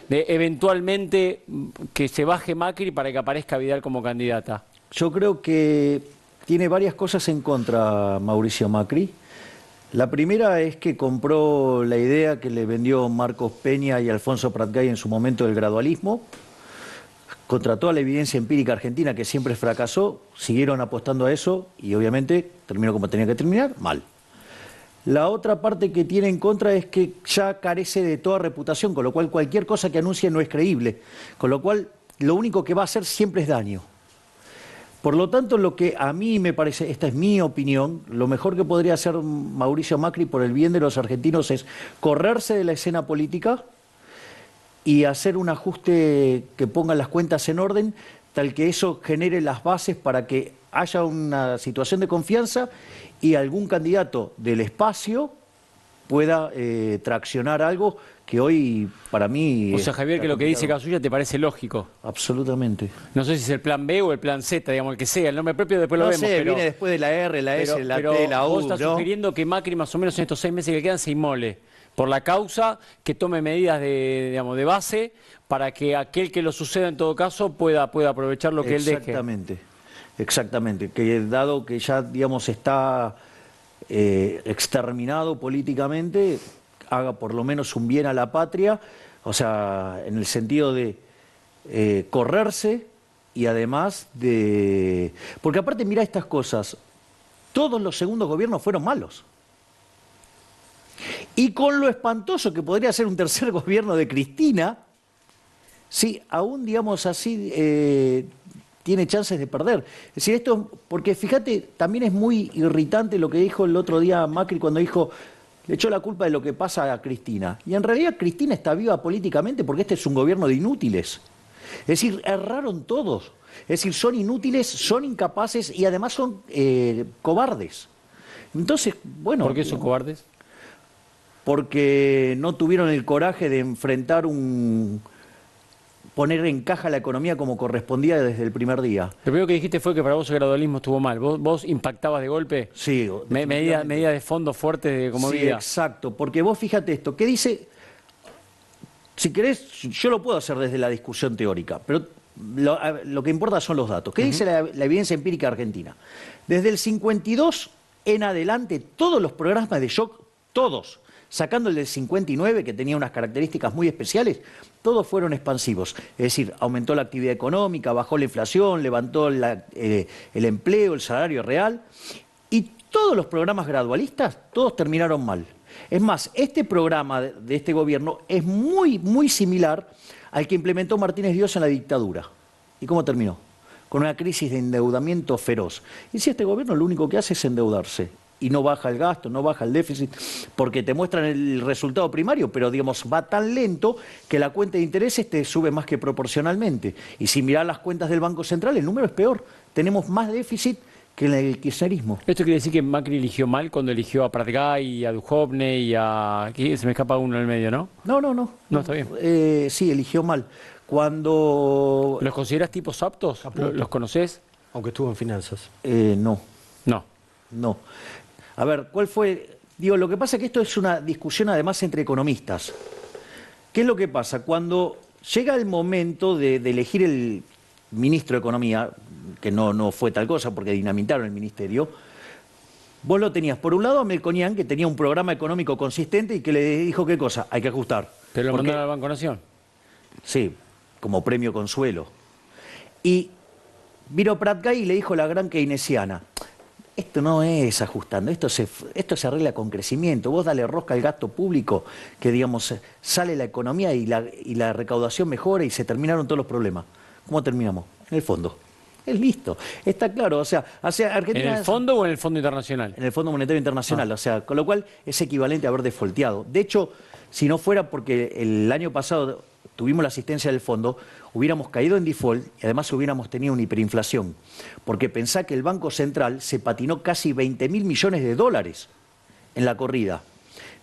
de eventualmente que se baje Macri para que aparezca Vidal como candidata? Yo creo que tiene varias cosas en contra Mauricio Macri. La primera es que compró la idea que le vendió Marcos Peña y Alfonso Pratgay en su momento del gradualismo. Contra toda la evidencia empírica argentina, que siempre fracasó, siguieron apostando a eso y obviamente terminó como tenía que terminar, mal. La otra parte que tiene en contra es que ya carece de toda reputación, con lo cual cualquier cosa que anuncie no es creíble, con lo cual lo único que va a hacer siempre es daño. Por lo tanto, lo que a mí me parece, esta es mi opinión, lo mejor que podría hacer Mauricio Macri por el bien de los argentinos es correrse de la escena política y hacer un ajuste que ponga las cuentas en orden, tal que eso genere las bases para que haya una situación de confianza y algún candidato del espacio pueda traccionar algo que hoy para mí O sea, Javier, está que lo que dice complicado. Casulla te parece lógico. Absolutamente. No sé si es el plan B o el plan Z, digamos, el que sea, el nombre propio después lo No vemos, sé, pero... viene después de la R, la S, la pero T, la vos U, estás ¿no? sugiriendo que Macri más o menos en estos 6 meses que quedan se inmole por la causa, que tome medidas de, digamos, de base para que aquel que lo suceda en todo caso pueda aprovechar lo que él deje. Exactamente, exactamente. Que dado que ya, digamos, está exterminado políticamente, haga por lo menos un bien a la patria, o sea, en el sentido de correrse y además de... Porque aparte, mira estas cosas, todos los segundos gobiernos fueron malos. Y con lo espantoso que podría ser un tercer gobierno de Cristina, sí, aún digamos así, tiene chances de perder. Es decir, esto, porque fíjate, también es muy irritante lo que dijo el otro día Macri cuando dijo, le echó la culpa de lo que pasa a Cristina. Y en realidad Cristina está viva políticamente porque este es un gobierno de inútiles. Es decir, erraron todos. Es decir, son inútiles, son incapaces y además son cobardes. Entonces, bueno, ¿Por qué son cobardes? porque no tuvieron el coraje de enfrentar poner en caja la economía como correspondía desde el primer día. Lo primero que dijiste fue que para vos el gradualismo estuvo mal. ¿Vos impactabas de golpe Sí, definitivamente. medidas de fondo fuertes de como Sí, vida? exacto, porque vos fíjate esto, ¿qué dice? Si querés, yo lo puedo hacer desde la discusión teórica, pero lo que importa son los datos. ¿Qué dice la evidencia empírica argentina? Desde el 52 en adelante, todos los programas de shock, todos, sacando el del 59, que tenía unas características muy especiales, todos fueron expansivos. Es decir, aumentó la actividad económica, bajó la inflación, levantó el empleo, el salario real, y todos los programas gradualistas, todos terminaron mal. Es más, este programa de este gobierno es muy, muy similar al que implementó Martínez Dios en la dictadura. ¿Y cómo terminó? Con una crisis de endeudamiento feroz. Y si este gobierno lo único que hace es endeudarse y no baja el gasto, no baja el déficit, porque te muestran el resultado primario, pero digamos va tan lento que la cuenta de intereses te sube más que proporcionalmente. Y si mirás las cuentas del Banco Central, el número es peor. Tenemos más déficit que en el kirchnerismo. ¿Esto quiere decir que Macri eligió mal cuando eligió a Pratgay y a Duhovne y a... aquí se me escapa uno en el medio, ¿no? No, no, no. No, está bien. Sí, eligió mal. Cuando... ¿Los consideras tipos aptos? ¿Los conocés? Aunque estuvo en finanzas. No, No. no. A ver, ¿cuál fue? Digo, lo que pasa es que esto es una discusión además entre economistas. ¿Qué es lo que pasa? Cuando llega el momento de elegir el ministro de Economía, que no fue tal cosa porque dinamitaron el ministerio, vos lo tenías por un lado a Melconian, que tenía un programa económico consistente y que le dijo qué cosa, hay que ajustar. ¿Pero lo Porque- mandaron al Banco Nación? Sí, como premio consuelo. Y vino Pratgay y le dijo la gran keynesiana, esto no es ajustando, esto se arregla con crecimiento. Vos dale rosca al gasto público, que digamos sale la economía y la recaudación mejora y se terminaron todos los problemas. ¿Cómo terminamos? En el fondo. Es listo. Está claro. O sea ¿En Argentina... el fondo o en el Fondo Internacional? En el Fondo Monetario Internacional, o sea, con lo cual es equivalente a haber defolteado. De hecho, si no fuera porque el año pasado tuvimos la asistencia del fondo, hubiéramos caído en default y además hubiéramos tenido una hiperinflación. Porque pensá que el Banco Central se patinó casi 20.000 millones de dólares en la corrida.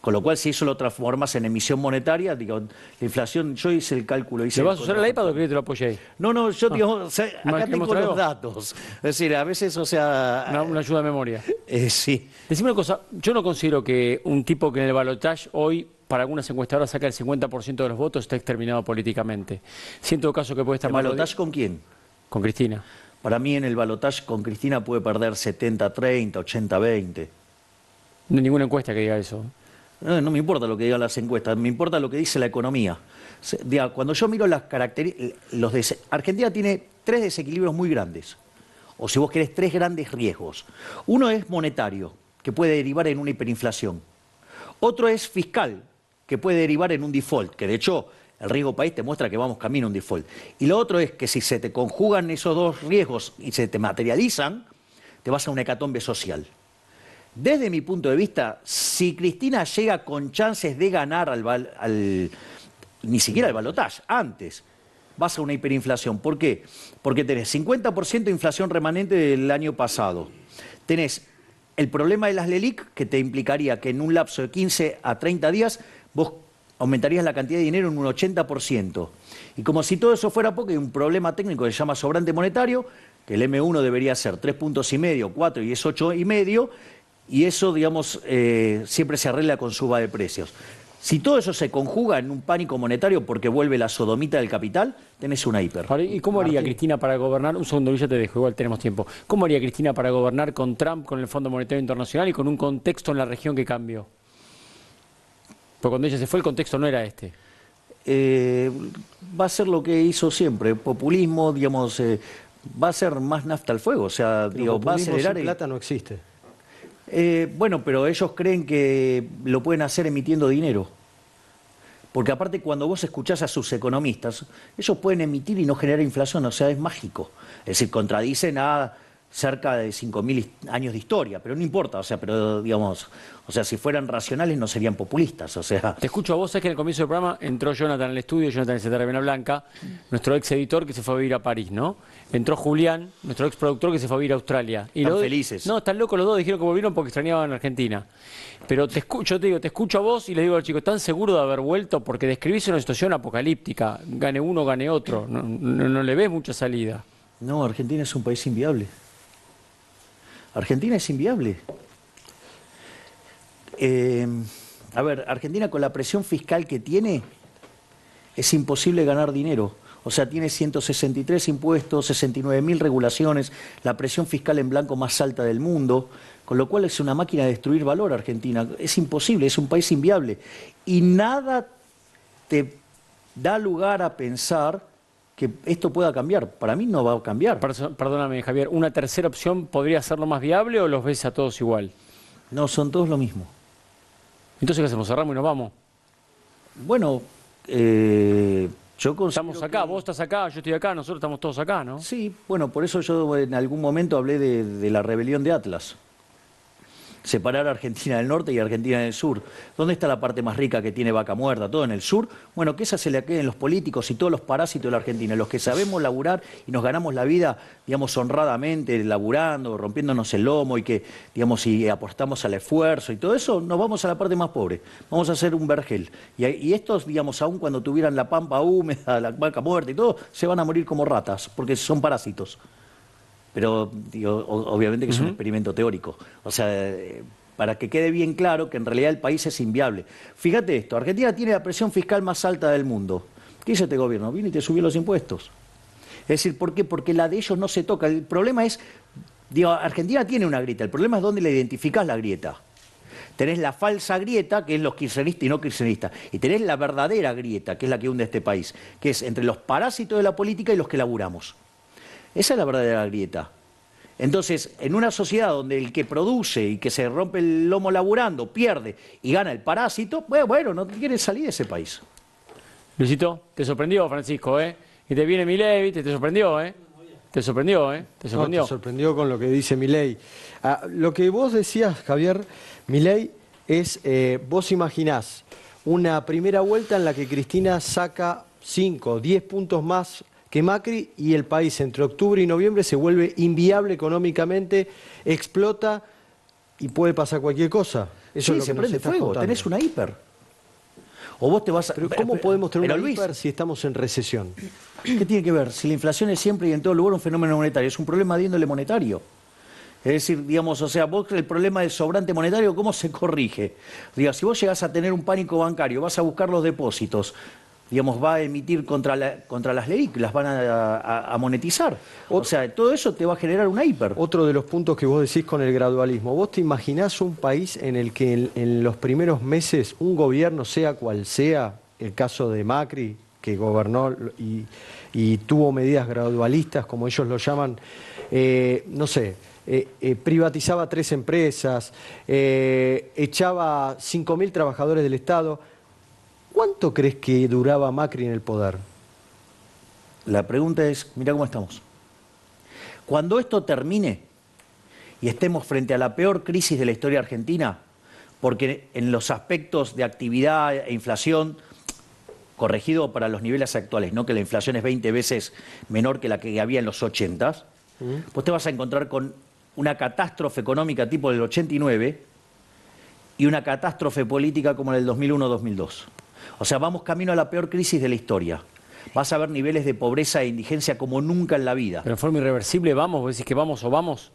Con lo cual, si eso lo transformas en emisión monetaria, digo, la inflación, yo hice el cálculo. ¿Le vas a usar el iPad o querés que te lo apoye ahí? No, yo digo, o sea, acá ¿Que tengo mostrarlo? los datos. Es decir, a veces, o sea... Una ayuda de memoria. Sí. Decime una cosa, yo no considero que un tipo que en el balotaje hoy, para algunas encuestadoras, saca el 50% de los votos, está exterminado políticamente. Si en todo caso que puede estar ¿El mal... balotaje con quién? Con Cristina. Para mí en el balotaje con Cristina puede perder 70-30, 80-20. No hay ninguna encuesta que diga eso. No me importa lo que digan las encuestas, me importa lo que dice la economía. Cuando yo miro las características, Argentina tiene 3 desequilibrios muy grandes, o si vos querés 3 grandes riesgos. Uno es monetario, que puede derivar en una hiperinflación. Otro es fiscal, que puede derivar en un default, que de hecho el riesgo país te muestra que vamos camino a un default. Y lo otro es que si se te conjugan esos 2 riesgos y se te materializan, te vas a una hecatombe social. Desde mi punto de vista, si Cristina llega con chances de ganar ni siquiera al balotaje, antes, vas a una hiperinflación. ¿Por qué? Porque tenés 50% de inflación remanente del año pasado. Tenés el problema de las LELIC, que te implicaría que en un lapso de 15 a 30 días vos aumentarías la cantidad de dinero en un 80%. Y como si todo eso fuera poco, hay un problema técnico que se llama sobrante monetario, que el M1 debería ser 3,5 puntos, 4 y es 8,5, y eso, digamos, siempre se arregla con suba de precios. Si todo eso se conjuga en un pánico monetario porque vuelve la sodomita del capital, tenés una hiper. Ahora, ¿y cómo haría Cristina para gobernar? Un segundo, ya te dejo, igual tenemos tiempo. ¿Cómo haría Cristina para gobernar con Trump, con el Fondo Monetario Internacional y con un contexto en la región que cambió? Porque cuando ella se fue, el contexto no era este. Va a ser lo que hizo siempre, populismo, digamos, va a ser más nafta al fuego, o sea, digo, va a acelerar... Sin plata no existe. Bueno, pero ellos creen que lo pueden hacer emitiendo dinero. Porque aparte cuando vos escuchás a sus economistas, ellos pueden emitir y no generar inflación, o sea, es mágico. Es decir, contradicen a cerca de 5.000 años de historia, pero no importa, o sea, pero digamos, o sea, si fueran racionales no serían populistas, o sea... Te escucho a vos, es que en el comienzo del programa entró Jonathan en el estudio, Jonathan de Vena Blanca, nuestro ex editor que se fue a vivir a París, ¿no? Entró Julián, nuestro ex productor que se fue a vivir a Australia. Y están felices. No, están locos los dos, dijeron que volvieron porque extrañaban Argentina. Pero te escucho, te digo, te escucho a vos y les digo al chico, ¿están seguros de haber vuelto? Porque describís una situación apocalíptica, gane uno, gane otro, no le ves mucha salida. No, Argentina es un país inviable. Argentina es inviable. A ver, Argentina con la presión fiscal que tiene, es imposible ganar dinero. O sea, tiene 163 impuestos, 69.000 regulaciones, la presión fiscal en blanco más alta del mundo, con lo cual es una máquina de destruir valor Argentina. Es imposible, es un país inviable. Y nada te da lugar a pensar que esto pueda cambiar. Para mí no va a cambiar. Perdóname, Javier, ¿una tercera opción podría ser lo más viable o los ves a todos igual? No, son todos lo mismo. Entonces, ¿qué hacemos? ¿Cerramos y nos vamos? Bueno, yo considero estamos acá, vos estás acá, yo estoy acá, nosotros estamos todos acá, ¿no? Sí, bueno, por eso yo en algún momento hablé de la rebelión de Atlas. Separar Argentina del norte y Argentina del sur. ¿Dónde está la parte más rica que tiene Vaca Muerta? ¿Todo en el sur? Bueno, que esa se le queden los políticos y todos los parásitos de la Argentina, los que sabemos laburar y nos ganamos la vida, digamos, honradamente, laburando, rompiéndonos el lomo y que, digamos, y apostamos al esfuerzo y todo eso, nos vamos a la parte más pobre. Vamos a hacer un vergel. Y estos, digamos, aun cuando tuvieran la pampa húmeda, la vaca muerta y todo, se van a morir como ratas, porque son parásitos. Pero digo, obviamente que es un experimento teórico. O sea, para que quede bien claro que en realidad el país es inviable. Fíjate esto, Argentina tiene la presión fiscal más alta del mundo. ¿Qué hizo este gobierno? Vino y te subió los impuestos. Es decir, ¿por qué? Porque la de ellos no se toca. El problema es, digo, Argentina tiene una grieta, el problema es dónde le identificás la grieta. Tenés la falsa grieta, que es los kirchneristas y no kirchneristas, y tenés la verdadera grieta, que es la que hunde este país, que es entre los parásitos de la política y los que laburamos. Esa es la verdadera grieta. Entonces, en una sociedad donde el que produce y que se rompe el lomo laburando pierde y gana el parásito, bueno, no quieres salir de ese país. Luisito, te sorprendió, Francisco, ¿eh? Y te viene Milei, ¿viste? Te sorprendió, ¿eh? Te sorprendió, ¿eh? Te sorprendió. No, te sorprendió con lo que dice Milei. Lo que vos decías, Javier, Milei, es, vos imaginás una primera vuelta en la que Cristina saca 5, 10 puntos más que Macri y el país entre octubre y noviembre se vuelve inviable económicamente, explota y puede pasar cualquier cosa. Eso es lo se que nos prende estás fuego, contando. tenés una hiper. O vos te vas a... Pero ¿cómo podemos tener Pero, una Luis, hiper si estamos en recesión? ¿qué tiene que ver? Si la inflación es siempre y en todo lugar un fenómeno monetario, es un problema de índole monetario. Es decir, digamos, o sea, vos el problema del sobrante monetario, ¿cómo se corrige? Diga, si vos llegás a tener un pánico bancario, vas a buscar los depósitos, digamos, va a emitir contra las LELIQ, las van a monetizar. O sea, todo eso te va a generar una hiper. Otro de los puntos que vos decís con el gradualismo, ¿vos te imaginás un país en el que en los primeros meses un gobierno, sea cual sea, el caso de Macri, que gobernó y tuvo medidas gradualistas, como ellos lo llaman, no sé, privatizaba 3 empresas, echaba 5.000 trabajadores del Estado? ¿Cuánto crees que duraba Macri en el poder? La pregunta es, mira cómo estamos. Cuando esto termine y estemos frente a la peor crisis de la historia argentina, porque en los aspectos de actividad e inflación, corregido para los niveles actuales, no que la inflación es 20 veces menor que la que había en los 80, vos te vas a encontrar con una catástrofe económica tipo del 89 y una catástrofe política como la del 2001-2002. O sea, vamos camino a la peor crisis de la historia. Vas a ver niveles de pobreza e indigencia como nunca en la vida. Pero en forma irreversible, vamos, vos decís que vamos o vamos.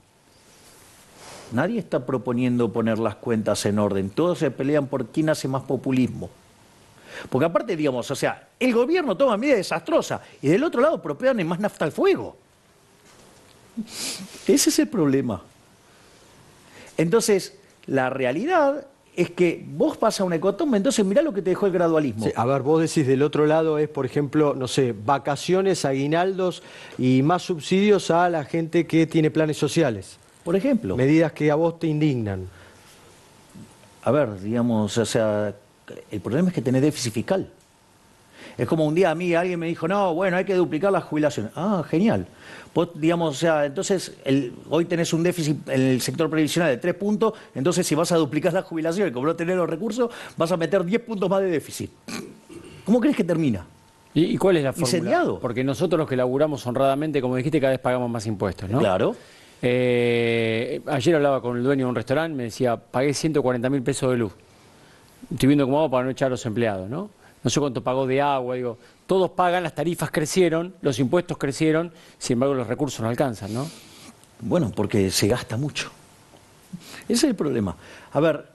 Nadie está proponiendo poner las cuentas en orden. Todos se pelean por quién hace más populismo. Porque aparte, digamos, o sea, el gobierno toma medidas desastrosas y del otro lado proponen más nafta al fuego. Ese es el problema. Entonces, la realidad es que vos vas a una hecatombe, entonces mirá lo que te dejó el gradualismo. Sí, a ver, vos decís del otro lado es, por ejemplo, no sé, vacaciones, aguinaldos y más subsidios a la gente que tiene planes sociales. Por ejemplo. Medidas que a vos te indignan. A ver, digamos, o sea, el problema es que tenés déficit fiscal. Es como un día a mí alguien me dijo, no, bueno, hay que duplicar las jubilaciones. Ah, genial. Vos, digamos, o sea, entonces hoy tenés un déficit en el sector previsional de 3 puntos, entonces si vas a duplicar las jubilaciones, como no tenés los recursos, vas a meter 10 puntos más de déficit. ¿Cómo crees que termina? ¿Y cuál es la fórmula? Incendiado. Porque nosotros los que laburamos honradamente, como dijiste, cada vez pagamos más impuestos, ¿no? Claro. Ayer hablaba con el dueño de un restaurante, me decía, pagué 140.000 pesos de luz. Estoy viendo cómo hago para no echar a los empleados, ¿no? No sé cuánto pagó de agua, digo, todos pagan, las tarifas crecieron, los impuestos crecieron, sin embargo los recursos no alcanzan, ¿no? Bueno, porque se gasta mucho. Ese es el problema. A ver,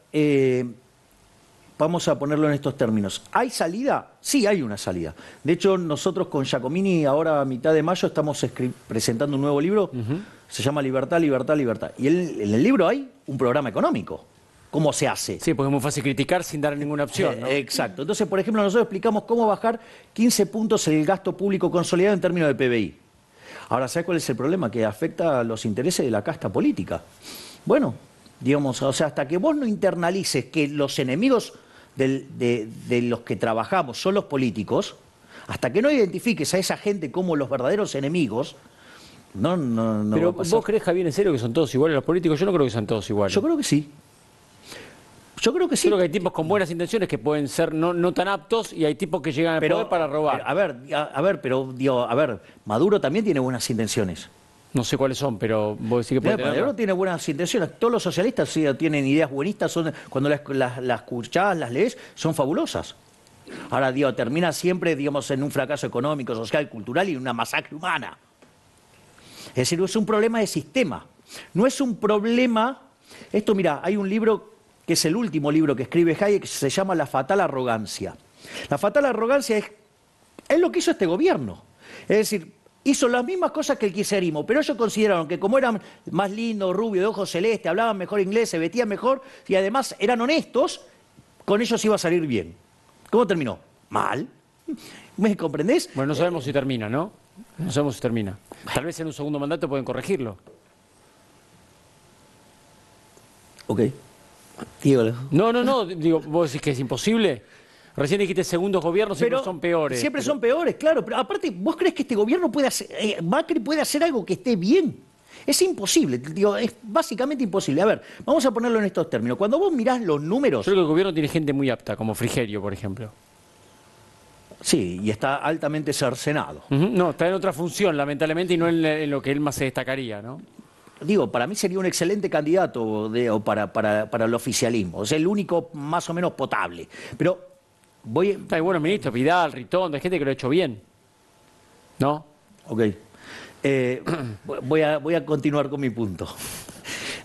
vamos a ponerlo en estos términos. ¿Hay salida? Sí, hay una salida. De hecho, nosotros con Giacomini, ahora a mitad de mayo, estamos presentando un nuevo libro, se llama Libertad, Libertad, Libertad. Y en el libro hay un programa económico. ¿Cómo se hace? Sí, porque es muy fácil criticar sin dar ninguna opción, ¿no? Exacto. Entonces, por ejemplo, nosotros explicamos cómo bajar 15 puntos el gasto público consolidado en términos de PBI. Ahora, ¿sabes cuál es el problema? Que afecta a los intereses de la casta política. Bueno, digamos, o sea, hasta que vos no internalices que los enemigos de los que trabajamos son los políticos, hasta que no identifiques a esa gente como los verdaderos enemigos, no Pero va a pasar. ¿vos crees, Javier, en serio que son todos iguales los políticos? Yo no creo que son todos iguales. Yo creo que sí. Yo creo que sí. Yo creo que hay tipos con buenas intenciones que pueden ser no tan aptos y hay tipos que llegan al poder para robar. Pero digo, Maduro también tiene buenas intenciones. No sé cuáles son, pero vos decís que puede Maduro tenerlas. tiene buenas intenciones. Todos los socialistas sí, tienen ideas buenistas, cuando las escuchás, las lees, son fabulosas. Ahora, digo, termina siempre, digamos, en un fracaso económico, social, cultural y una masacre humana. Es decir, es un problema de sistema. No es un problema... Esto, mira, hay un libro que es el último libro que escribe Hayek, que se llama La fatal arrogancia. La fatal arrogancia es lo que hizo este gobierno. Es decir, hizo las mismas cosas que el kirchnerismo, pero ellos consideraron que como eran más lindos, rubios, de ojos celestes, hablaban mejor inglés, se vestían mejor y además eran honestos, con ellos iba a salir bien. ¿Cómo terminó? Mal. ¿Me comprendés? Bueno, no sabemos si termina, ¿no? No sabemos si termina. Tal vez en un segundo mandato pueden corregirlo. Ok. Dígalo. No, digo, vos decís que es imposible. Recién dijiste segundos gobiernos siempre son peores. Siempre son peores, claro. Pero aparte, ¿vos crees que este gobierno puede hacer, Macri puede hacer algo que esté bien? Es imposible, digo, es básicamente imposible. A ver, vamos a ponerlo en estos términos. Cuando vos mirás los números... Yo creo que el gobierno tiene gente muy apta, como Frigerio, por ejemplo. Sí, y está altamente cercenado. No, está en otra función, lamentablemente, y no en lo que él más se destacaría, ¿no? digo, para mí sería un excelente candidato para el oficialismo. Es el único más o menos potable. Pero Hay buenos ministros, Vidal, Ritondo, hay gente que lo ha hecho bien. ¿No? Ok. Voy a continuar con mi punto.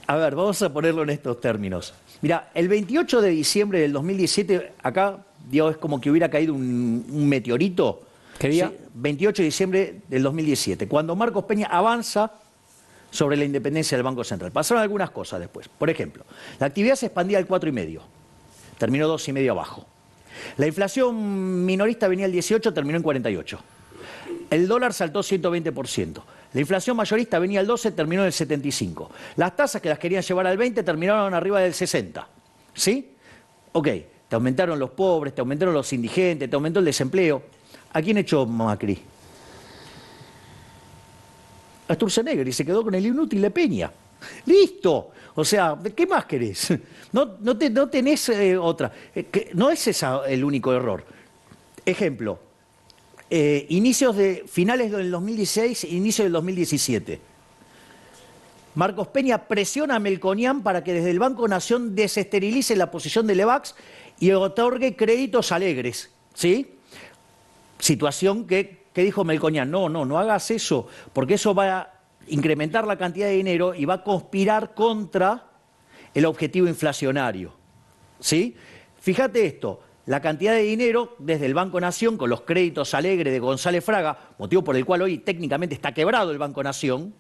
A ver, vamos a ponerlo en estos términos. Mira, el 28 de diciembre del 2017, acá, digo, es como que hubiera caído un meteorito. ¿Qué día? Sí, 28 de diciembre del 2017, cuando Marcos Peña avanza sobre la independencia del Banco Central. Pasaron algunas cosas después. Por ejemplo, la actividad se expandía al 4,5, terminó 2,5 abajo. La inflación minorista venía al 18, terminó en 48. El dólar saltó 120%. La inflación mayorista venía al 12, terminó en el 75. Las tasas que las querían llevar al 20 terminaron arriba del 60. ¿Sí? Ok, te aumentaron los pobres, te aumentaron los indigentes, te aumentó el desempleo. ¿A quién echó Macri? A Sturzenegger, y se quedó con el inútil de Peña. ¡Listo! O sea, ¿qué más querés? No tenés otra. No es ese el único error. Ejemplo, finales del 2016, inicio del 2017. Marcos Peña presiona a Melconian para que desde el Banco Nación desesterilice la posición de Levax y otorgue créditos alegres. ¿Sí? Situación que dijo Melconian, no hagas eso, porque eso va a incrementar la cantidad de dinero y va a conspirar contra el objetivo inflacionario. ¿Sí? Fíjate esto, la cantidad de dinero desde el Banco Nación con los créditos alegres de González Fraga, motivo por el cual hoy técnicamente está quebrado el Banco Nación,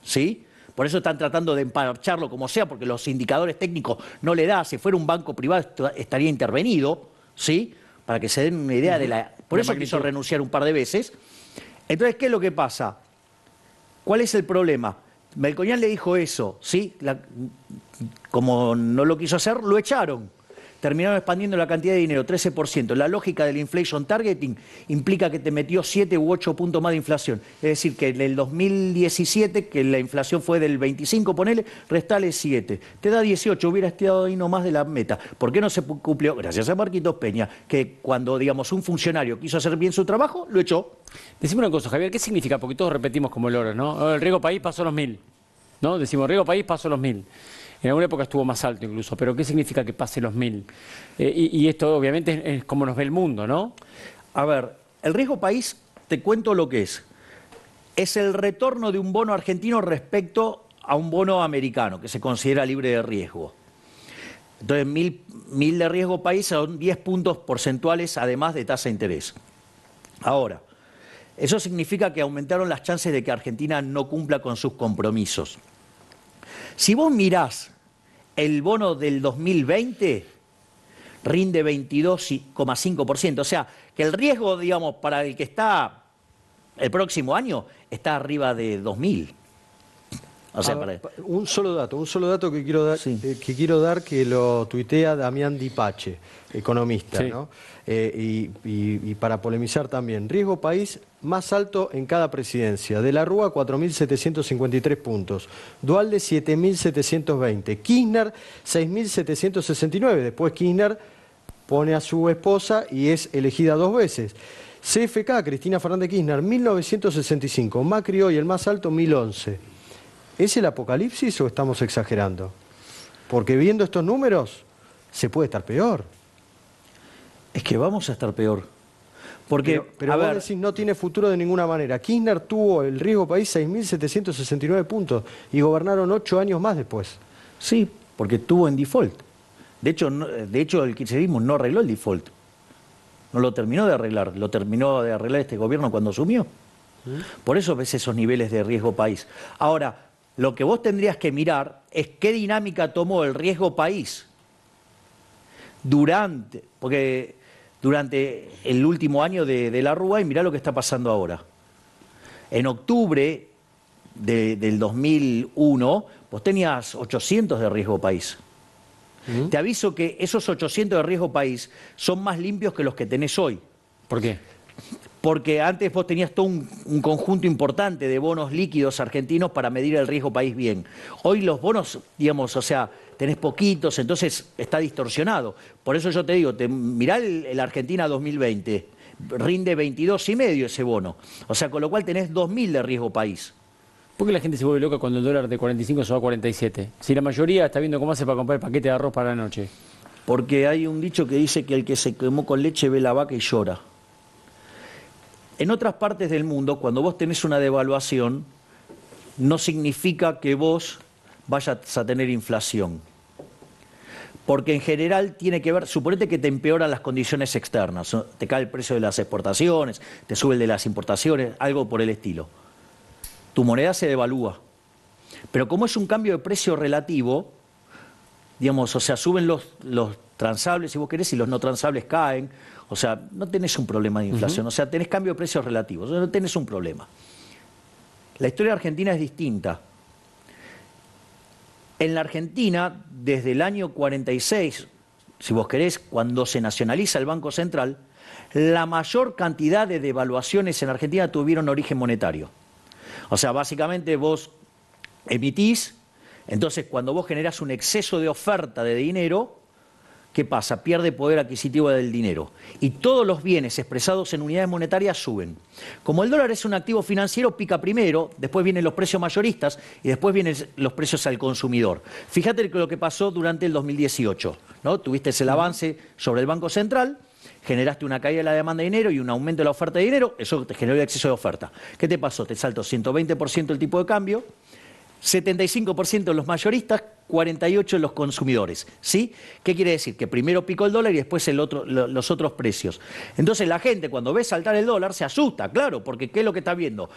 ¿sí? Por eso están tratando de emparcharlo como sea, porque los indicadores técnicos no le da, si fuera un banco privado estaría intervenido, ¿sí? Para que se den una idea de la... Por eso quiso renunciar un par de veces. Entonces, ¿qué es lo que pasa? ¿Cuál es el problema? Melconian le dijo eso, ¿sí? Como no lo quiso hacer, lo echaron. Terminaron expandiendo la cantidad de dinero, 13%. La lógica del inflation targeting implica que te metió 7 u 8 puntos más de inflación. Es decir, que en el 2017, que la inflación fue del 25, ponele, restale 7. Te da 18, hubiera estado ahí nomás de la meta. ¿Por qué no se cumplió? Gracias a Marquitos Peña, que cuando, digamos, un funcionario quiso hacer bien su trabajo, lo echó. Decime una cosa, Javier, ¿qué significa? Porque todos repetimos como loros, ¿no? El riesgo país pasó los 1000, ¿no? Decimos, riesgo país pasó los 1000. En alguna época estuvo más alto incluso, pero ¿qué significa que pase los 1000? Y esto obviamente es como nos ve el mundo, ¿no? A ver, el riesgo país, te cuento lo que es. Es el retorno de un bono argentino respecto a un bono americano, que se considera libre de riesgo. Entonces, 1000 de riesgo país son 10 puntos porcentuales además de tasa de interés. Ahora, eso significa que aumentaron las chances de que Argentina no cumpla con sus compromisos. Si vos mirás el bono del 2020, rinde 22,5%. O sea, que el riesgo, digamos, para el que está el próximo año, está arriba de 2000. O sea, un solo dato que quiero dar, sí. Que lo tuitea Damián Dipache, economista, sí. ¿no? Y para polemizar también, riesgo país más alto en cada presidencia. De la Rúa, 4.753 puntos. Dualde, 7.720. Kirchner, 6.769. Después Kirchner pone a su esposa y es elegida 2 veces. CFK, Cristina Fernández Kirchner, 1965. Macri hoy, el más alto, 1011. ¿Es el apocalipsis o estamos exagerando? Porque viendo estos números, se puede estar peor. Es que vamos a estar peor. Porque, pero vos decís, no tiene futuro de ninguna manera. Kirchner tuvo el riesgo país 6.769 puntos y gobernaron 8 años más después. Sí, porque estuvo en default. De hecho, el kirchnerismo no arregló el default. No lo terminó de arreglar. Lo terminó de arreglar este gobierno cuando asumió. Por eso ves esos niveles de riesgo país. Ahora, lo que vos tendrías que mirar es qué dinámica tomó el riesgo país durante el último año de la Rúa y mirá lo que está pasando ahora. En octubre del 2001, vos tenías 800 de riesgo país. Te aviso que esos 800 de riesgo país son más limpios que los que tenés hoy. ¿Por qué? Porque antes vos tenías todo un conjunto importante de bonos líquidos argentinos para medir el riesgo país bien. Hoy los bonos, digamos, o sea, tenés poquitos, entonces está distorsionado. Por eso yo te digo, mirá el Argentina 2020, rinde 22,5 ese bono. O sea, con lo cual tenés 2.000 de riesgo país. ¿Por qué la gente se vuelve loca cuando el dólar de 45 se va a 47? Si la mayoría está viendo cómo hace para comprar el paquete de arroz para la noche. Porque hay un dicho que dice que el que se quemó con leche ve la vaca y llora. En otras partes del mundo, cuando vos tenés una devaluación, no significa que vos vayas a tener inflación. Porque en general tiene que ver, suponete que te empeoran las condiciones externas, ¿no? Te cae el precio de las exportaciones, te sube el de las importaciones, algo por el estilo. Tu moneda se devalúa. Pero como es un cambio de precio relativo, digamos, o sea, suben los transables, si vos querés, y los no transables caen. O sea, no tenés un problema de inflación. O sea, tenés cambio de precios relativos. O sea, no tenés un problema. La historia argentina es distinta. En la Argentina, desde el año 46, si vos querés, cuando se nacionaliza el Banco Central, la mayor cantidad de devaluaciones en Argentina tuvieron origen monetario. O sea, básicamente vos emitís. Entonces, cuando vos generás un exceso de oferta de dinero, ¿qué pasa? Pierde poder adquisitivo del dinero. Y todos los bienes expresados en unidades monetarias suben. Como el dólar es un activo financiero, pica primero, después vienen los precios mayoristas y después vienen los precios al consumidor. Fíjate lo que pasó durante el 2018, ¿no? Tuviste el avance sobre el Banco Central, generaste una caída de la demanda de dinero y un aumento de la oferta de dinero, eso te generó el exceso de oferta. ¿Qué te pasó? Te saltó 120% el tipo de cambio, 75% en los mayoristas, 48% en los consumidores, ¿sí? ¿Qué quiere decir? Que primero picó el dólar y después los otros precios. Entonces la gente cuando ve saltar el dólar se asusta, claro, porque ¿qué es lo que está viendo?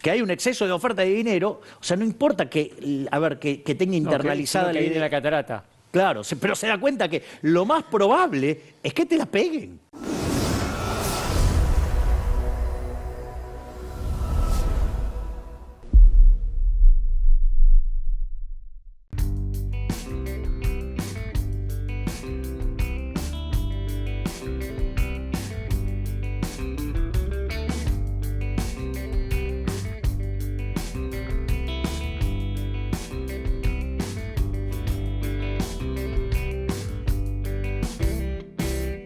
Que hay un exceso de oferta de dinero, o sea, no importa que, a ver, que tenga internalizada que la viene idea. la catarata. Claro, pero se da cuenta que lo más probable es que te la peguen.